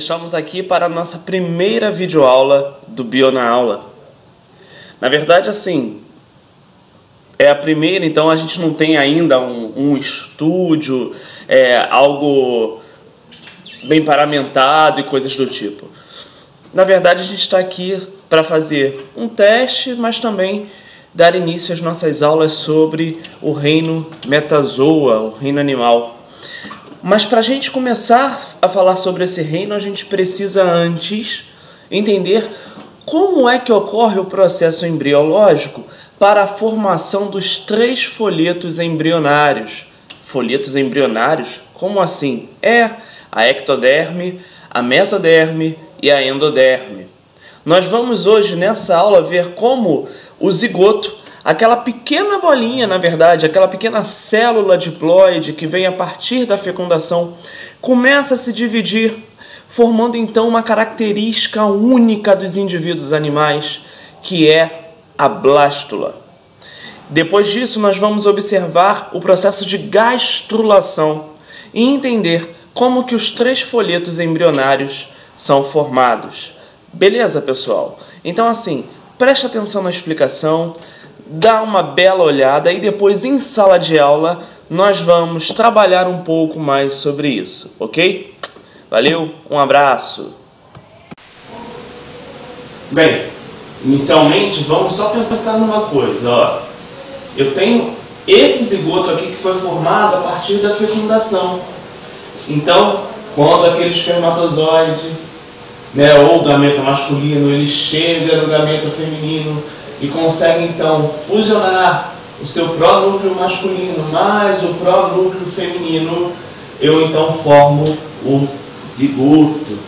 estamos aqui para a nossa primeira videoaula do Bio na Aula. Na verdade, assim, é a primeira, então a gente não tem ainda um estúdio, algo bem paramentado e coisas do tipo. Na verdade, a gente está aqui para fazer um teste, mas também dar início às nossas aulas sobre o reino Metazoa, o reino animal. Mas para a gente começar a falar sobre esse reino, a gente precisa antes entender como é que ocorre o processo embriológico para a formação dos 3 folhetos embrionários. Folhetos embrionários? Como assim? A ectoderme, a mesoderme e a endoderme. Nós vamos hoje nessa aula ver como o zigoto, aquela pequena bolinha, na verdade, aquela pequena célula diploide que vem a partir da fecundação, começa a se dividir, formando então uma característica única dos indivíduos animais, que é a blástula. Depois disso, nós vamos observar o processo de gastrulação e entender como que os 3 folhetos embrionários são formados. Beleza, pessoal? Então, assim, preste atenção na explicação, dá uma bela olhada e depois, em sala de aula, nós vamos trabalhar um pouco mais sobre isso, ok? Valeu, um abraço! Bem, inicialmente, vamos só pensar numa coisa, ó. Eu tenho esse zigoto aqui que foi formado a partir da fecundação. Então, quando aquele espermatozoide, ou o gameta masculino, ele chega no gameta feminino e consegue então fusionar o seu pronúcleo masculino mais o pronúcleo feminino, eu então formo o zigoto.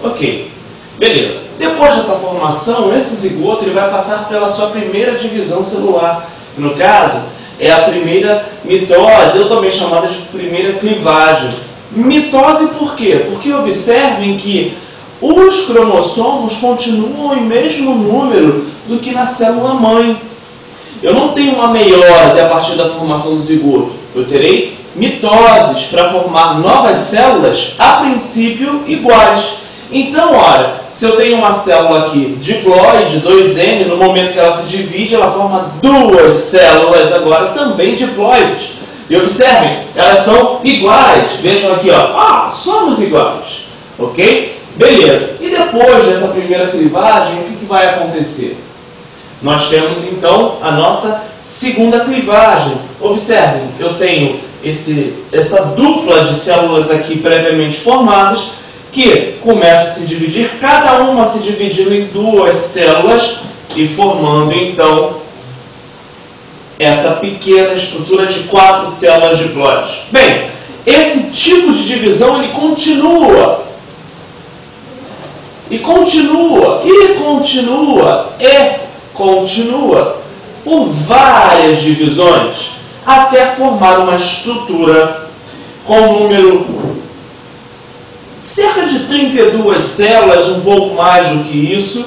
Ok, beleza. Depois dessa formação, esse zigoto ele vai passar pela sua primeira divisão celular. No caso, é a primeira mitose, ou também chamada de primeira clivagem. Mitose por quê? Porque observem que os cromossomos continuam em mesmo número do que na célula-mãe. Eu não tenho uma meiose a partir da formação do zigoto. Eu terei mitoses para formar novas células, a princípio, iguais. Então, olha, se eu tenho uma célula aqui diploide, 2N, no momento que ela se divide, ela forma 2 células agora também diploides. E observem, elas são iguais. Vejam aqui, ó, somos iguais. Ok? Beleza. E depois dessa primeira clivagem, o que vai acontecer? Nós temos então a nossa segunda clivagem. Observem, eu tenho essa dupla de células aqui previamente formadas, que começa a se dividir, cada uma se dividindo em 2 células e formando então essa pequena estrutura de 4 células diploides. Bem, esse tipo de divisão ele continua. E continua por várias divisões até formar uma estrutura com um número cerca de 32 células, um pouco mais do que isso,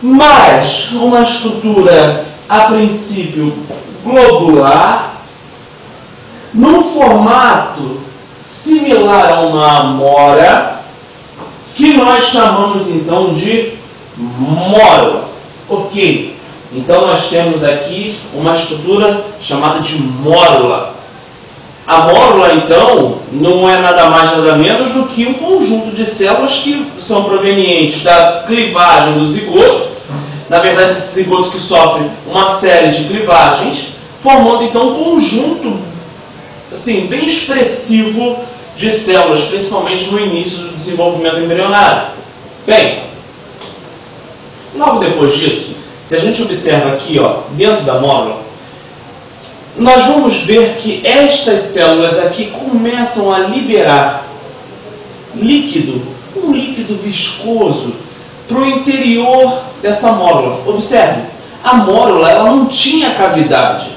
mas uma estrutura a princípio globular, num formato similar a uma amora, que nós chamamos então de mórula. Ok, então nós temos aqui uma estrutura chamada de mórula. A mórula então não é nada mais nada menos do que um conjunto de células que são provenientes da clivagem do zigoto. Na verdade, esse zigoto que sofre uma série de clivagens, formando então um conjunto assim, bem expressivo de células, principalmente no início do desenvolvimento embrionário. Bem, logo depois disso, se a gente observa aqui, dentro da mórula, nós vamos ver que estas células aqui começam a liberar líquido, um líquido viscoso, para o interior dessa mórula. Observe, a mórula ela não tinha cavidade.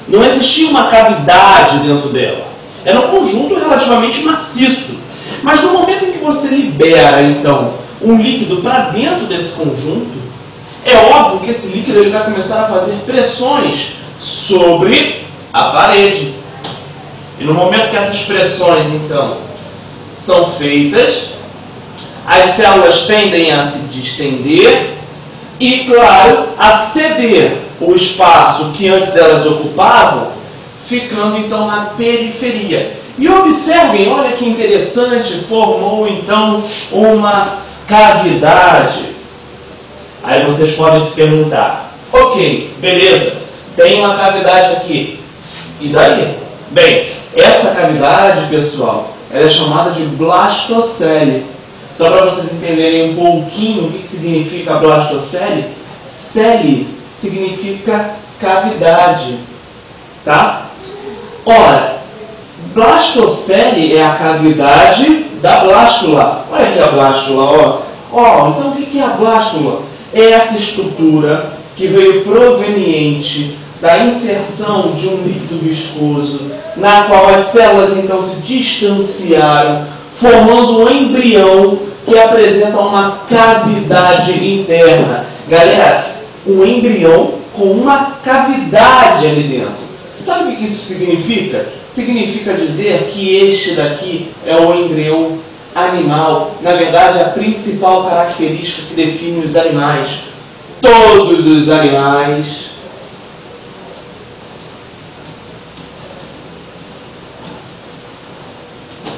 Não existia uma cavidade dentro dela. Era um conjunto relativamente maciço. Mas no momento em que você libera, então, um líquido para dentro desse conjunto, é óbvio que esse líquido ele vai começar a fazer pressões sobre a parede. E no momento que essas pressões, então, são feitas, as células tendem a se distender e, claro, a ceder o espaço que antes elas ocupavam, ficando então na periferia. E observem, olha que interessante, formou então uma cavidade. Aí vocês podem se perguntar, ok, beleza, tem uma cavidade aqui, e daí? Bem, essa cavidade, pessoal, ela é chamada de blastocele. Só para vocês entenderem um pouquinho o que significa blastocele, cele significa cavidade, tá? Ora, blastocele é a cavidade da blástula. Olha aqui a blástula, ó. Então o que é a blástula? É essa estrutura que veio proveniente da inserção de um líquido viscoso, na qual as células então se distanciaram, formando um embrião que apresenta uma cavidade interna. Galera, um embrião com uma cavidade ali dentro. Sabe o que isso significa? Significa dizer que este daqui é o embrião animal. Na verdade, a principal característica que define os animais. Todos os animais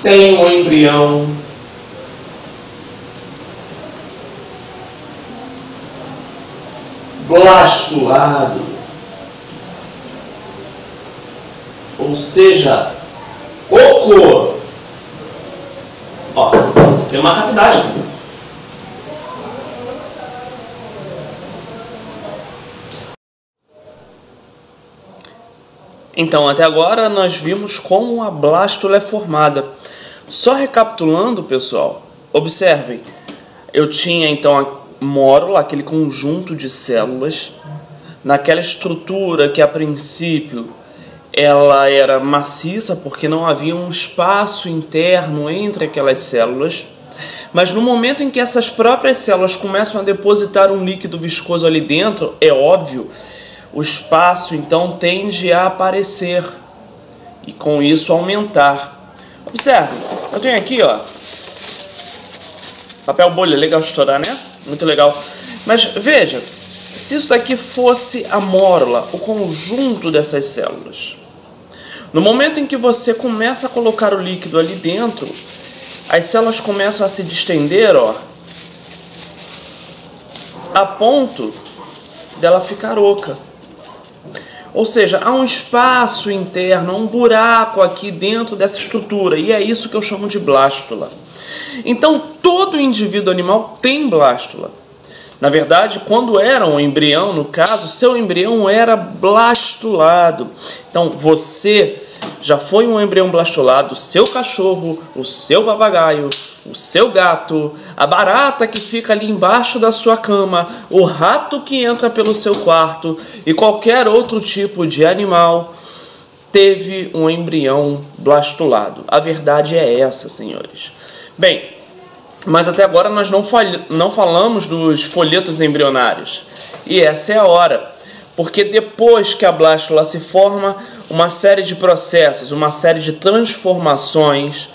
têm um embrião blastulado, ou seja, oco. Ó, tem uma cavidade aqui. Então, até agora nós vimos como a blástula é formada. Só recapitulando, pessoal, observem, eu tinha então a mórula, aquele conjunto de células, naquela estrutura que a princípio ela era maciça, porque não havia um espaço interno entre aquelas células, mas no momento em que essas próprias células começam a depositar um líquido viscoso ali dentro, é óbvio, o espaço então tende a aparecer e com isso aumentar. Observe, eu tenho aqui, ó, papel bolha, legal de estourar, né? Muito legal. Mas veja, se isso daqui fosse a mórula, o conjunto dessas células, no momento em que você começa a colocar o líquido ali dentro, as células começam a se distender, ó, a ponto dela ficar oca. Ou seja, há um espaço interno, um buraco aqui dentro dessa estrutura, e é isso que eu chamo de blástula. Então, todo indivíduo animal tem blástula. Na verdade, quando era um embrião, no caso, seu embrião era blastulado. Então, você já foi um embrião blastulado, o seu cachorro, o seu papagaio, o seu gato, a barata que fica ali embaixo da sua cama, o rato que entra pelo seu quarto e qualquer outro tipo de animal teve um embrião blastulado. A verdade é essa, senhores. Bem, mas até agora nós não falamos dos folhetos embrionários. E essa é a hora. Porque depois que a blástula se forma, uma série de processos, uma série de transformações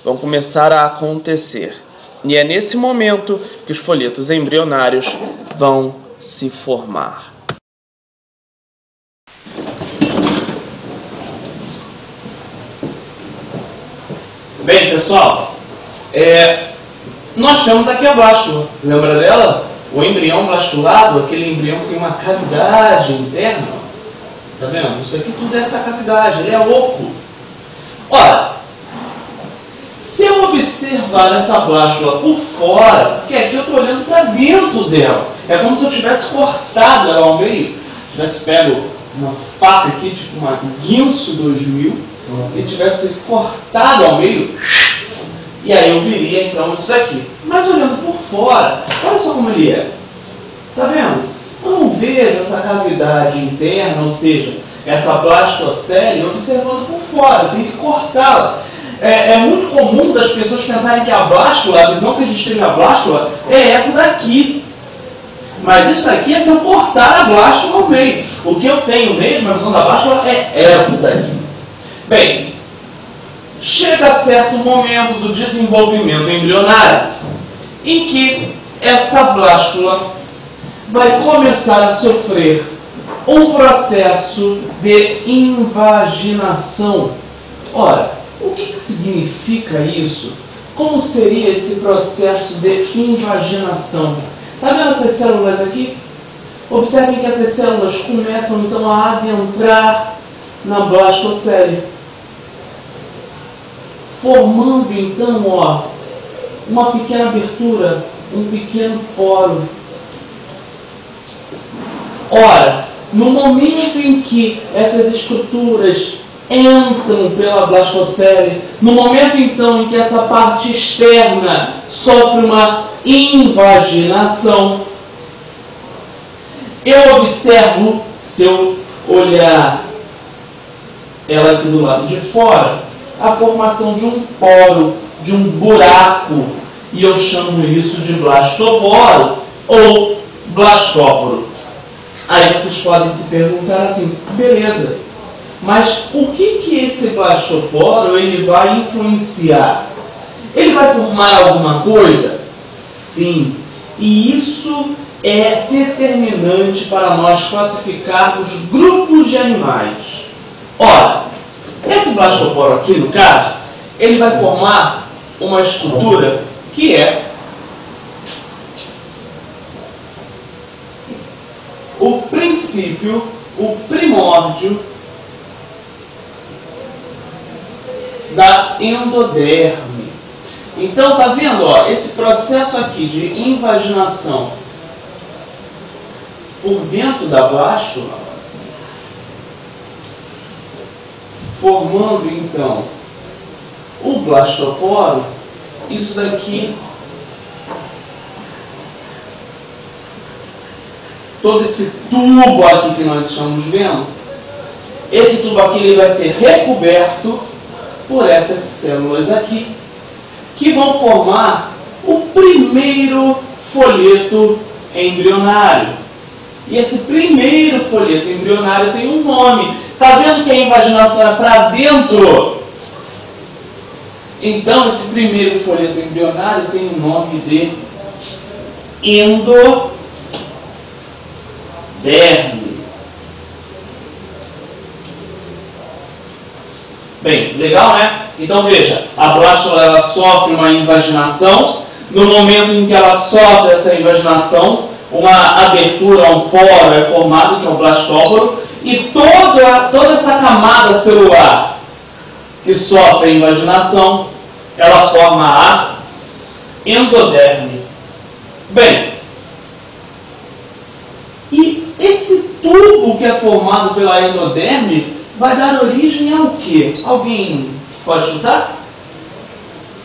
vão começar a acontecer. E é nesse momento que os folhetos embrionários vão se formar. Bem, pessoal, nós temos aqui a blástula. Lembra dela? O embrião blastulado, aquele embrião que tem uma cavidade interna. Tá vendo? Isso aqui tudo é essa cavidade, ele é oco. Ora, se eu observar essa blástula por fora, porque aqui eu estou olhando para dentro dela, é como se eu tivesse cortado ela ao meio, tivesse pego uma faca aqui, tipo uma Guinso 2000, e tivesse cortado ao meio, e aí eu viria então isso daqui. Mas olhando por fora, olha só como ele é. Tá vendo? Eu não vejo essa cavidade interna, ou seja, essa blastocele observando por fora, eu tenho que cortá-la. É muito comum das pessoas pensarem que a blástula, a visão que a gente tem da blástula é essa daqui. Mas isso aqui é se eu cortar a blástula ao meio. O que eu tenho mesmo, a visão da blástula, é essa daqui. Bem, chega certo momento do desenvolvimento embrionário em que essa blástula vai começar a sofrer um processo de invaginação. Ora, o que significa isso? Como seria esse processo de invaginação? Está vendo essas células aqui? Observem que essas células começam então a adentrar na blastocele, formando então, ó, uma pequena abertura, um pequeno poro. Ora, no momento em que essas estruturas entram pela blastocele, no momento então em que essa parte externa sofre uma invaginação, eu observo, se eu olhar ela aqui do lado de fora, a formação de um poro, de um buraco, e eu chamo isso de blastoporo ou blastóporo. Aí vocês podem se perguntar assim, beleza, mas o que esse blastoporo ele vai influenciar? Ele vai formar alguma coisa? Sim, e isso é determinante para nós classificarmos grupos de animais. Ora, esse blastoporo aqui, no caso, ele vai formar uma estrutura que é o princípio, o primórdio da endoderme. Então, tá vendo, ó, esse processo aqui de invaginação por dentro da blástula, formando então o blastoporo. Isso daqui, todo esse tubo aqui que nós estamos vendo, esse tubo aqui ele vai ser recoberto por essas células aqui, que vão formar o primeiro folheto embrionário. E esse primeiro folheto embrionário tem um nome. Está vendo que a invaginação é para dentro? Então, esse primeiro folheto embrionário tem o nome de endoderme. Bem, legal, né? Então, veja, a blástula ela sofre uma invaginação. No momento em que ela sofre essa invaginação, uma abertura, um poro é formado, que é o blastóporo, e toda essa camada celular que sofre a invaginação, ela forma a endoderme. Bem, e esse tubo que é formado pela endoderme vai dar origem ao quê? Alguém pode chutar?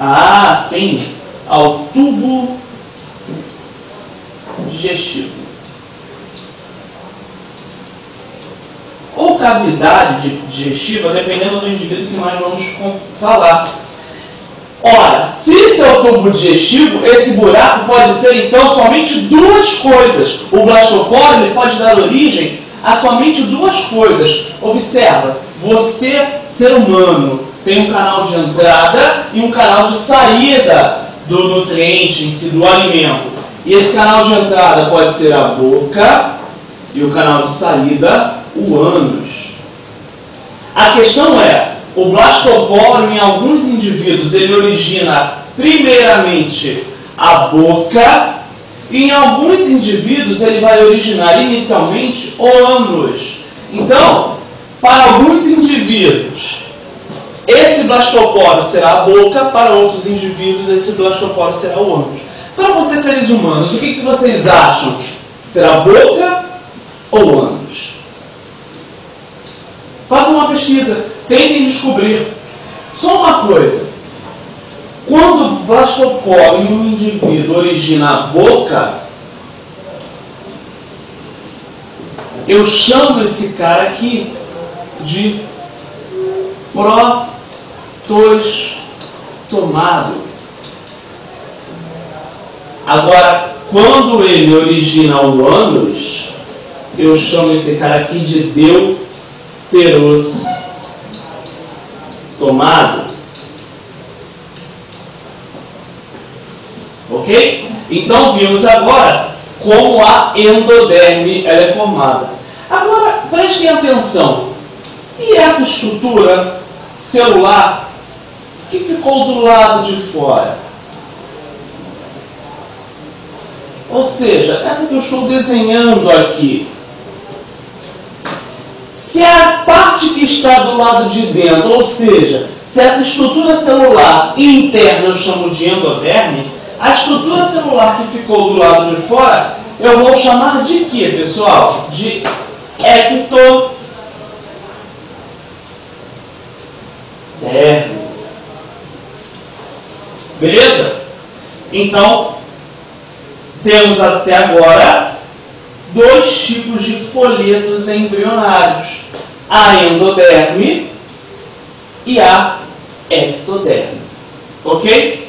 Ah, sim, ao tubo digestivo, ou cavidade digestiva, dependendo do indivíduo que nós vamos falar. Ora, se isso é o tubo digestivo, esse buraco pode ser então somente duas coisas. O blastoporo ele pode dar origem a somente duas coisas. Observa, você, ser humano, tem um canal de entrada e um canal de saída do nutriente em si, do alimento. E esse canal de entrada pode ser a boca e o canal de saída, o ânus. A questão é, o blastoporo em alguns indivíduos ele origina primeiramente a boca e em alguns indivíduos ele vai originar inicialmente o ânus. Então, para alguns indivíduos, esse blastoporo será a boca, para outros indivíduos esse blastoporo será o ânus. Para vocês, seres humanos, o que vocês acham? Será boca ou ânus? Façam uma pesquisa, tentem descobrir. Só uma coisa, quando o blastoporo em um indivíduo origina a boca, eu chamo esse cara aqui de protostomado. Agora, quando ele origina o ânus, eu chamo esse cara aqui de deuterostomado. Ok? Então vimos agora como a endoderme ela é formada. Agora prestem atenção. E essa estrutura celular que ficou do lado de fora? Ou seja, essa que eu estou desenhando aqui. Se a parte que está do lado de dentro, ou seja, se essa estrutura celular interna eu chamo de endoderme, a estrutura celular que ficou do lado de fora, eu vou chamar de quê, pessoal? De ectoderme. Beleza? Então, temos até agora dois tipos de folhetos embrionários: a endoderme e a ectoderme. Ok?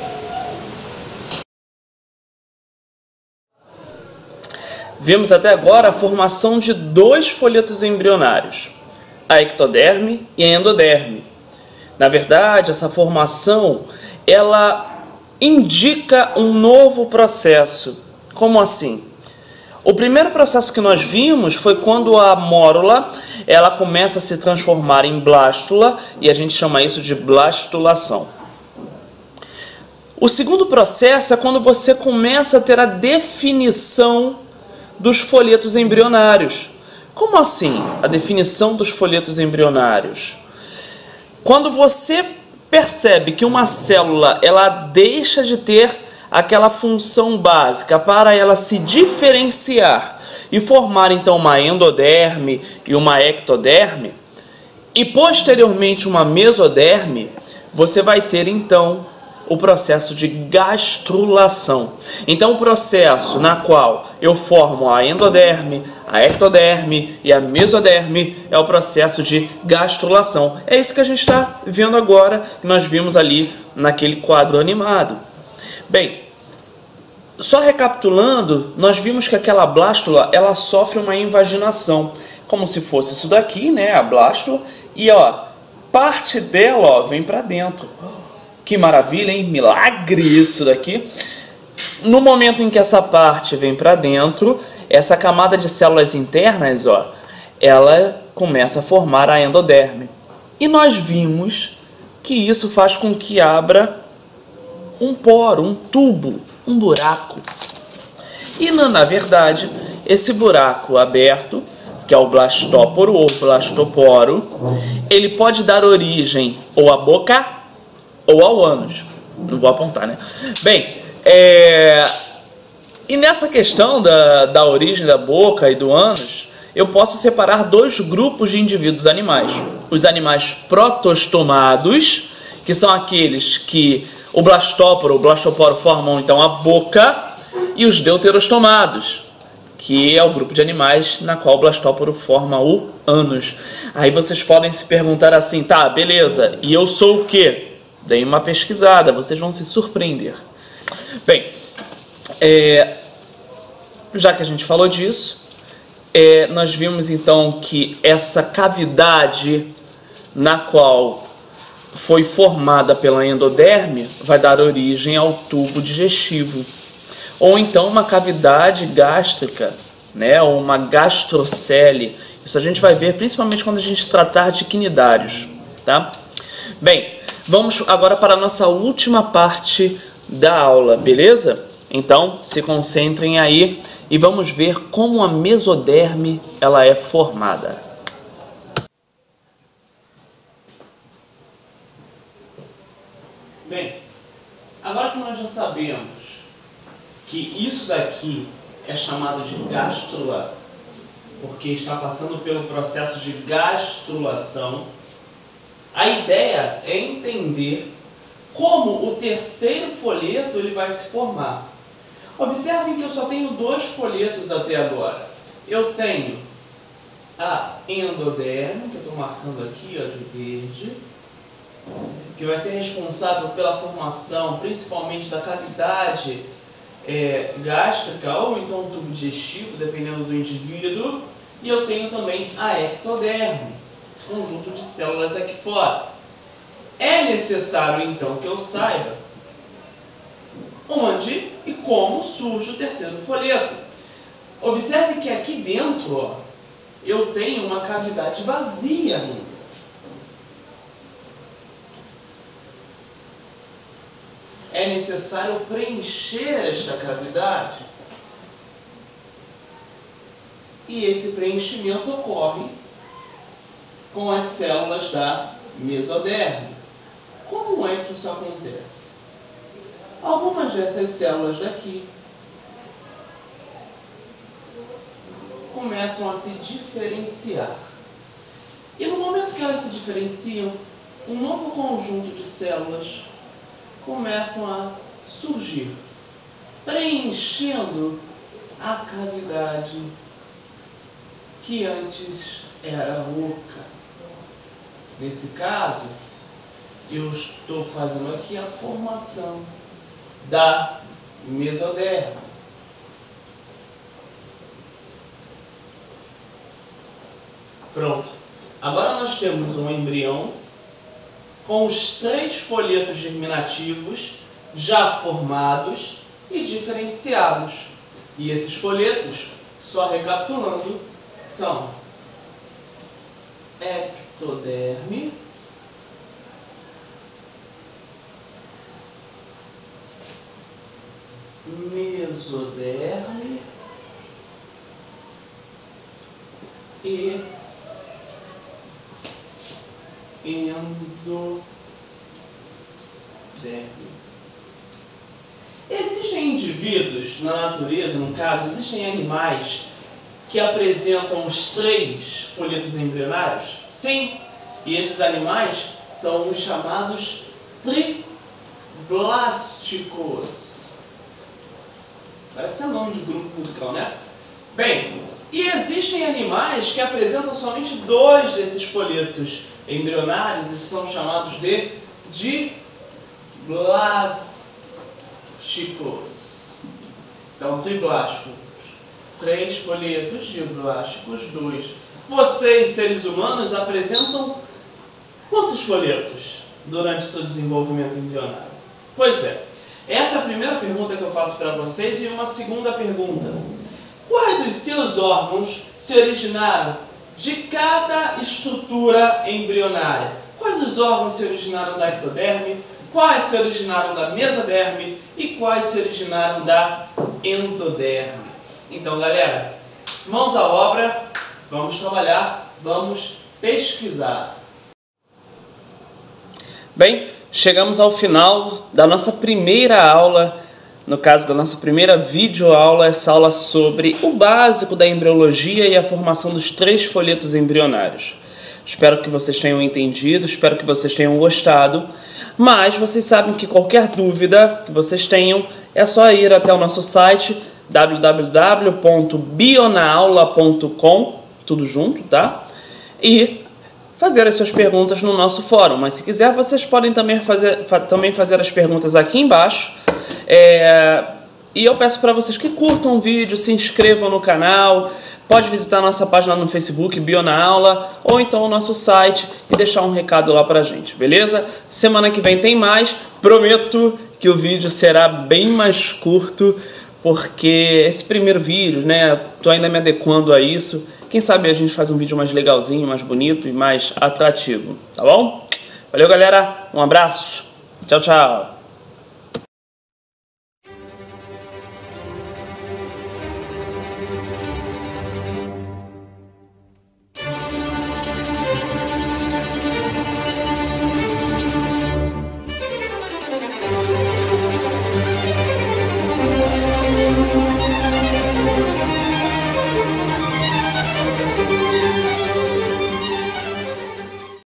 Vimos até agora a formação de dois folhetos embrionários, a ectoderme e a endoderme. Na verdade, essa formação, ela indica um novo processo. Como assim? O primeiro processo que nós vimos foi quando a mórula ela começa a se transformar em blástula, e a gente chama isso de blastulação. O segundo processo é quando você começa a ter a definição dos folhetos embrionários. Como assim a definição dos folhetos embrionários? Quando você percebe que uma célula ela deixa de ter aquela função básica para ela se diferenciar e formar então uma endoderme e uma ectoderme, e posteriormente uma mesoderme, você vai ter então o processo de gastrulação. Então o processo na qual eu formo a endoderme, a ectoderme e a mesoderme é o processo de gastrulação. É isso que a gente está vendo agora, que nós vimos ali naquele quadro animado. Bem, só recapitulando, nós vimos que aquela blástula ela sofre uma invaginação, como se fosse isso daqui, né, a blástula, e ó, parte dela ó, vem para dentro. Que maravilha, hein? Milagre isso daqui. No momento em que essa parte vem para dentro, essa camada de células internas, ó, ela começa a formar a endoderme. E nós vimos que isso faz com que abra um poro, um tubo, um buraco. E na verdade, esse buraco aberto, que é o blastóporo ou blastoporo, ele pode dar origem ou à boca ou ao ânus. Não vou apontar, né? Bem, e nessa questão da origem da boca e do ânus, eu posso separar dois grupos de indivíduos animais. Os animais protostomados, que são aqueles que o blastóporo, o blastoporo formam então a boca, e os deuterostomados, que é o grupo de animais na qual o blastóporo forma o ânus. Aí vocês podem se perguntar assim, tá, beleza, e eu sou o quê? Deem uma pesquisada, vocês vão se surpreender. Bem, já que a gente falou disso, nós vimos então que essa cavidade na qual foi formada pela endoderme vai dar origem ao tubo digestivo, ou então uma cavidade gástrica, né, ou uma gastrocele. Isso a gente vai ver principalmente quando a gente tratar de quinidários, tá? Bem, vamos agora para a nossa última parte da aula, beleza? Então, se concentrem aí e vamos ver como a mesoderme ela é formada. Bem, agora que nós já sabemos que isso daqui é chamado de gastrula, porque está passando pelo processo de gastrulação, a ideia é entender como o terceiro folheto ele vai se formar. Observem que eu só tenho dois folhetos até agora. Eu tenho a endoderme, que eu estou marcando aqui ó, de verde, que vai ser responsável pela formação principalmente da cavidade gástrica ou então tubo digestivo, dependendo do indivíduo. E eu tenho também a ectoderme, esse conjunto de células aqui fora. É necessário então que eu saiba onde e como surge o terceiro folheto. Observe que aqui dentro, ó, eu tenho uma cavidade vazia ainda. É necessário preencher esta cavidade. E esse preenchimento ocorre com as células da mesoderme. Como é que isso acontece? Algumas dessas células daqui começam a se diferenciar. E no momento que elas se diferenciam, um novo conjunto de células começam a surgir, preenchendo a cavidade que antes era oca. Nesse caso, eu estou fazendo aqui a formação da mesoderme. Pronto. Agora nós temos um embrião com os 3 folhetos germinativos já formados e diferenciados. E esses folhetos, só recapitulando, são ectoderme, mesoderme e endoderme. Existem indivíduos na natureza, no caso, existem animais que apresentam os 3 folhetos embrionários? Sim, e esses animais são os chamados triblásticos. Parece ser nome de grupo musical, né? Bem, e existem animais que apresentam somente 2 desses folhetos embrionários e são chamados de diblásticos. Então, triblásticos, 3 folhetos, diblásticos, 2. Vocês, seres humanos, apresentam quantos folhetos durante o seu desenvolvimento embrionário? Pois é, essa é a primeira pergunta que eu faço para vocês. E uma segunda pergunta: quais os seus órgãos se originaram de cada estrutura embrionária? Quais os órgãos se originaram da ectoderme? Quais se originaram da mesoderme? E quais se originaram da endoderme? Então, galera, mãos à obra, vamos trabalhar, vamos pesquisar. Bem, chegamos ao final da nossa primeira aula. No caso da nossa primeira videoaula, essa aula sobre o básico da embriologia e a formação dos 3 folhetos embrionários. Espero que vocês tenham entendido, espero que vocês tenham gostado, mas vocês sabem que qualquer dúvida que vocês tenham, é só ir até o nosso site www.bionaaula.com, tudo junto, tá? E fazer as suas perguntas no nosso fórum. Mas se quiser, vocês podem também fazer as perguntas aqui embaixo. E eu peço para vocês que curtam o vídeo, se inscrevam no canal, pode visitar a nossa página no Facebook, Bionaaula, ou então o nosso site e deixar um recado lá pra gente, beleza? Semana que vem tem mais, prometo que o vídeo será bem mais curto, porque esse primeiro vídeo, né, tô ainda me adequando a isso. Quem sabe a gente faz um vídeo mais legalzinho, mais bonito e mais atrativo, tá bom? Valeu, galera, um abraço, tchau, tchau!